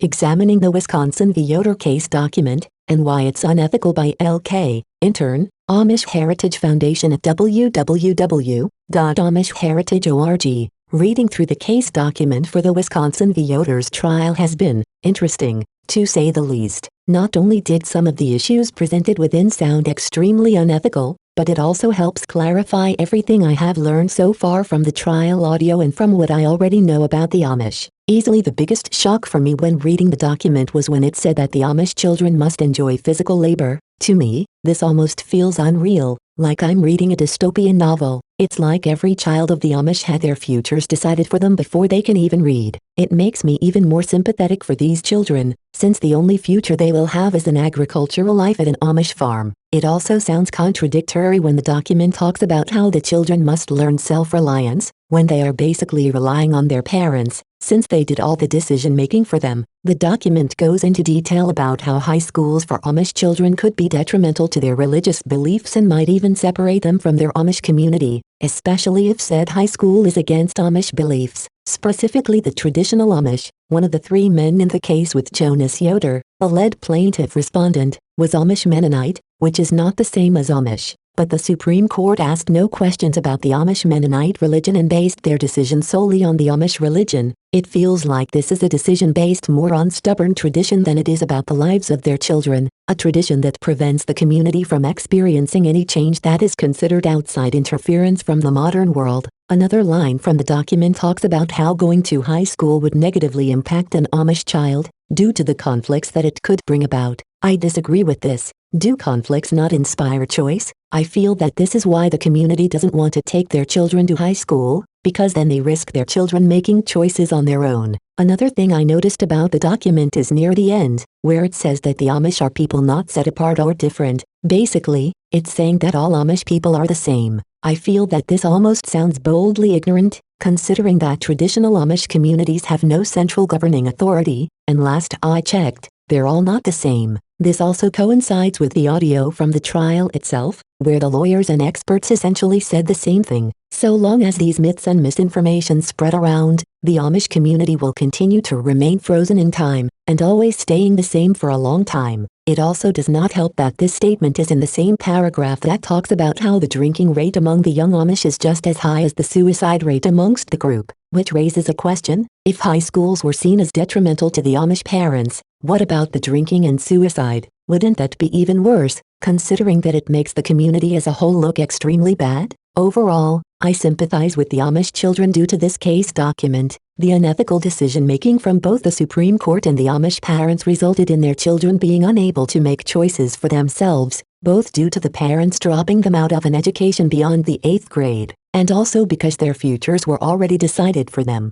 Examining the Wisconsin v. Yoder case document, and why it's unethical by L.K. Intern, Amish Heritage Foundation at www.amishheritage.org. Reading through the case document for the Wisconsin v. Yoder's trial has been interesting, to say the least. Not only did some of the issues presented within sound extremely unethical, but it also helps clarify everything I have learned so far from the trial audio and from what I already know about the Amish. Easily the biggest shock for me when reading the document was when it said that the Amish children must enjoy physical labor. To me, this almost feels unreal, like I'm reading a dystopian novel. It's like every child of the Amish had their futures decided for them before they can even read. It makes me even more sympathetic for these children, since the only future they will have is an agricultural life at an Amish farm. It also sounds contradictory when the document talks about how the children must learn self-reliance, when they are basically relying on their parents, since they did all the decision-making for them. The document goes into detail about how high schools for Amish children could be detrimental to their religious beliefs and might even separate them from their Amish community, especially if said high school is against Amish beliefs, specifically the traditional Amish. One of the three men in the case with Jonas Yoder, a lead plaintiff respondent, was Amish Mennonite, which is not the same as Amish. But the Supreme Court asked no questions about the Amish Mennonite religion and based their decision solely on the Amish religion. It feels like this is a decision based more on stubborn tradition than it is about the lives of their children, a tradition that prevents the community from experiencing any change that is considered outside interference from the modern world. Another line from the document talks about how going to high school would negatively impact an Amish child, due to the conflicts that it could bring about. I disagree with this. Do conflicts not inspire choice? I feel that this is why the community doesn't want to take their children to high school, because then they risk their children making choices on their own. Another thing I noticed about the document is near the end, where it says that the Amish are people not set apart or different. Basically, it's saying that all Amish people are the same. I feel that this almost sounds boldly ignorant, considering that traditional Amish communities have no central governing authority, and last I checked, they're all not the same. This also coincides with the audio from the trial itself, where the lawyers and experts essentially said the same thing. So long as these myths and misinformation spread around, the Amish community will continue to remain frozen in time, and always staying the same for a long time. It also does not help that this statement is in the same paragraph that talks about how the drinking rate among the young Amish is just as high as the suicide rate amongst the group, which raises a question. If high schools were seen as detrimental to the Amish parents, what about the drinking and suicide? Wouldn't that be even worse, considering that it makes the community as a whole look extremely bad? Overall, I sympathize with the Amish children due to this case document. The unethical decision-making from both the Supreme Court and the Amish parents resulted in their children being unable to make choices for themselves, both due to the parents dropping them out of an education beyond the 8th grade, and also because their futures were already decided for them.